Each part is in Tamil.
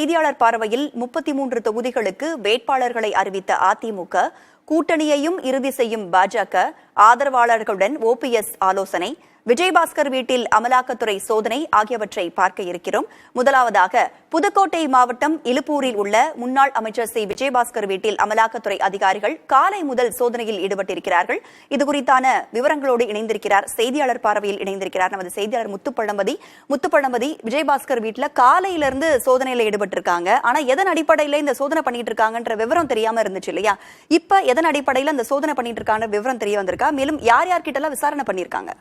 செய்தியாளர் பார்வையில் 33 தொகுதிகளுக்கு வேட்பாளர்களை அறிவித்த அதிமுக, கூட்டணியையும் இறுதி செய்யும் பாஜக, ஆதரவாளர்களுடன் ஓபிஎஸ் ஆலோசனை, விஜயபாஸ்கர் வீட்டில் அமலாக்கத்துறை சோதனை ஆகியவற்றை பார்க்க இருக்கிறோம். முதலாவதாக புதுக்கோட்டை மாவட்டம் இலுப்பூரில் உள்ள முன்னாள் அமைச்சர் சி விஜயபாஸ்கர் வீட்டில் அமலாக்கத்துறை அதிகாரிகள் காலை முதல் சோதனையில் ஈடுபட்டிருக்கிறார்கள். இதுகுறித்தான விவரங்களோடு இணைந்திருக்கிறார், செய்தியாளர் பார்வையில் இணைந்திருக்கிறார் நமது செய்தியாளர் முத்துப்பழம்பதி. விஜயபாஸ்கர் வீட்டுல காலையிலிருந்து சோதனையில ஈடுபட்டிருக்காங்க. ஆனா எதன் அடிப்படையில இந்த சோதனை பண்ணிட்டு இருக்காங்கன்ற விவரம் தெரியாம இருந்துச்சு இல்லையா? இப்ப எதன் அடிப்படையில இந்த சோதனை பண்ணிட்டு இருக்காங்க விவரம் தெரிய வந்திருக்கா? மேலும் யார் யார்கிட்ட எல்லாம் விசாரணை பண்ணிருக்காங்க?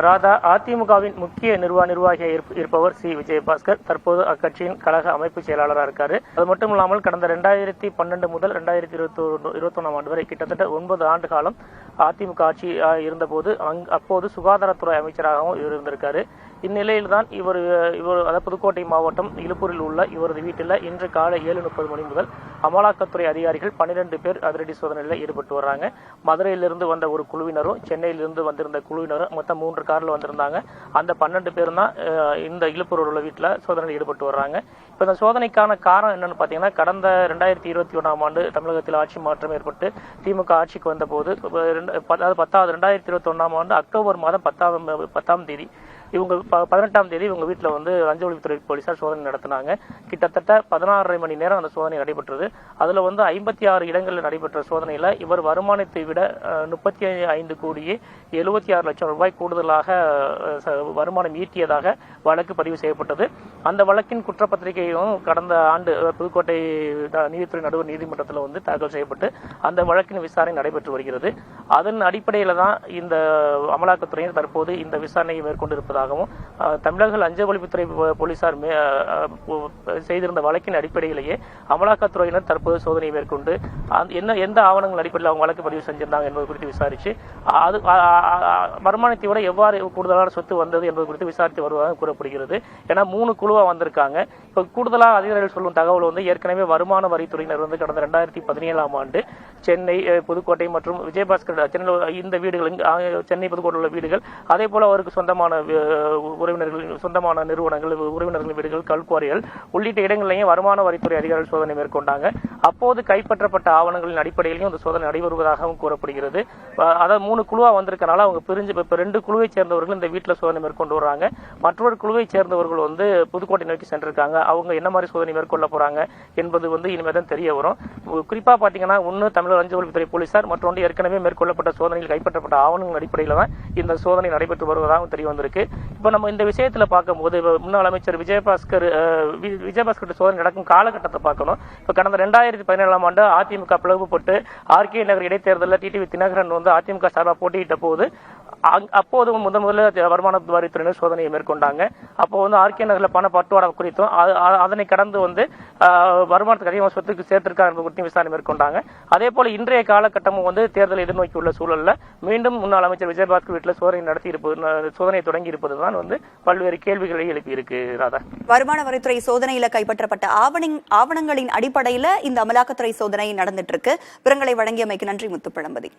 ராதா, அதிமுகவின் முக்கிய நிர்வாகியாக இருப்பவர் சி விஜயபாஸ்கர் தற்போது அக்கட்சியின் கழக அமைப்பு செயலாளராக இருக்காரு. அது மட்டும் இல்லாமல் கடந்த 2012 முதல் 2021 ஆண்டு வரை கிட்டத்தட்ட 9 ஆண்டு காலம் அதிமுக ஆட்சி இருந்தபோது அப்போது சுகாதாரத்துறை அமைச்சராகவும் இருந்திருக்காரு. இந்நிலையில்தான் இவர் புதுக்கோட்டை மாவட்டம் இலுப்பூரில் உள்ள இவரது வீட்டில் இன்று காலை 7:30 மணி முதல் அமலாக்கத்துறை அதிகாரிகள் 12 பேர் அதிரடி சோதனையில் ஈடுபட்டு வர்றாங்க. மதுரையிலிருந்து வந்த ஒரு குழுவினரும் சென்னையிலிருந்து வந்திருந்த குழுவினரும் மொத்தம் 3 கார்ல வந்திருந்தாங்க. அந்த 12 பேரும் தான் இந்த இலுப்பூரில் உள்ள வீட்டில் சோதனையில் ஈடுபட்டு வர்றாங்க. இப்போ இந்த சோதனைக்கான காரணம் என்னன்னு பார்த்தீங்கன்னா, கடந்த 2021 ஆண்டு தமிழகத்தில் ஆட்சி மாற்றம் ஏற்பட்டு திமுக ஆட்சிக்கு வந்த போது 2021 ஆண்டு அக்டோபர் மாதம் 10ஆம் தேதி இவங்க 18ஆம் தேதி இவங்க வீட்டில் வந்து லஞ்ச ஒழிப்புத்துறை போலீசார் சோதனை நடத்தினாங்க. கிட்டத்தட்ட 16.5 மணி நேரம் அந்த சோதனை நடைபெற்றது. அதுல வந்து 56 இடங்களில் நடைபெற்ற சோதனையில இவர் வருமானத்தை விட 35 கோடியே 76 லட்சம் ரூபாய் கூடுதலாக வருமானம் ஈட்டியதாக வழக்கு பதிவு செய்யப்பட்டது. அந்த வழக்கின் குற்றப்பத்திரிகையும் கடந்த ஆண்டு புதுக்கோட்டை நீதித்துறை நடுவர் நீதிமன்றத்தில் வந்து தாக்கல் செய்யப்பட்டு அந்த வழக்கின் விசாரணை நடைபெற்று வருகிறது. அதன் அடிப்படையில தான் இந்த அமலாக்கத்துறையினர் தற்போது இந்த விசாரணையை மேற்கொண்டிருப்பதாக தமிழக லஞ்ச ஒழிப்புத்துறை போலீசார் செய்திருந்த வழக்கின் அடிப்படையிலேயே அமலாக்கத்துறையினர் தற்போது சோதனை மேற்கொண்டு எந்த ஆவணங்கள் அடிப்படையில் அவங்க வழக்கு பதிவு செஞ்சிருந்தாங்க என்பது குறித்து விசாரிச்சு அது வருமானத்தை விட எவ்வாறு கூடுதலான சொத்து வந்தது என்பது குறித்து விசாரித்து வருவதாக கூறப்படுகிறது. ஏன்னா 3 குழுவா வந்திருக்காங்க. இப்ப கூடுதலாக அதிகாரிகள் சொல்லும் தகவல் வந்து ஏற்கனவே வருமான வரித்துறையினர் வந்து கடந்த 2017ஆம் ஆண்டு சென்னை, புதுக்கோட்டை மற்றும் விஜயபாஸ்கர் இந்த வீடுகள், சென்னை புதுக்கோட்டை உள்ள வீடுகள், அதே போல அவருக்கு சொந்தமான உறவினர்கள், சொந்தமான நிறுவனங்கள், உறவினர்கள் வீடுகள், கல்குவாரிகள் உள்ளிட்ட இடங்களிலேயே வருமான வரித்துறை அதிகாரிகள் சோதனை மேற்கொண்டாங்க. அப்போது கைப்பற்றப்பட்ட ஆவணங்களின் அடிப்படையிலும் இந்த சோதனை நடைபெறுவதாகவும் கூறப்படுகிறது. அதாவது 3 குழுவா வந்திருக்கனால அவங்க பிரிஞ்சு இப்ப 2 குழுவை சேர்ந்தவர்கள் இந்த வீட்டில் சோதனை மேற்கொண்டு வர்றாங்க. மற்றொரு குழுவை சேர்ந்தவர்கள் வந்து புதுக்கோட்டை நோக்கி சென்றிருக்காங்க. அவங்க என்ன மாதிரி சோதனை மேற்கொள்ள போறாங்க என்பது வந்து இனிமேதான் தெரிய வரும். குறிப்பா பாத்தீங்கன்னா, ஒன்னு தமிழக லஞ்ச ஒழிப்புத்துறை போலீசார், மற்றொன்று ஏற்கனவே மேற்கொள்ளப்பட்ட சோதனையில் கைப்பற்றப்பட்ட ஆவணங்கள் அடிப்படையில தான் இந்த சோதனை நடைபெற்று வருவதாகவும் தெரிய வந்திருக்கு. இப்ப நம்ம இந்த விஷயத்துல பார்க்கும்போது முன்னாள் அமைச்சர் விஜயபாஸ்கர் சோதனை நடக்கும் காலகட்டத்தை பார்க்கணும். இப்ப கடந்த 2017ஆம் ஆண்டு அதிமுக பிளவுபட்டு ஆர்கே நகர் இடைத்தேர்தலில் டிடிவி தினகரன் வந்து அதிமுக சார்பாக போட்டியிட்ட போது அப்போது முதல்ல வருமான வரித்துறையினர் சோதனையை மேற்கொண்டாங்க. அப்போ வந்து ஆர்கே நகர்ல பண பட்டுவாடா குறித்தும் அதனை கடந்து வந்து வருமானத்துக்கு அதிகமாக சொத்துக்கு சேர்த்திருக்காங்க என்பது குறித்து விசாரணை மேற்கொண்டாங்க. அதே போல இன்றைய காலகட்டமும் வந்து தேர்தலை எதிர்நோக்கி உள்ள சூழல்ல மீண்டும் முன்னாள் அமைச்சர் விஜயபாஸ்கர் வீட்டில் சோதனை தொடங்கி இருப்பதுதான் வந்து பல்வேறு கேள்விகளை எழுப்பி இருக்கு. ராதா, வருமான வரித்துறை சோதனையில கைப்பற்றப்பட்ட ஆவணங்களின் அடிப்படையில இந்த அமலாக்கத்துறை சோதனை நடந்துட்டு இருக்கு. விவரங்களை வழங்கியமைக்கு நன்றி முத்துப்பழம்பதி.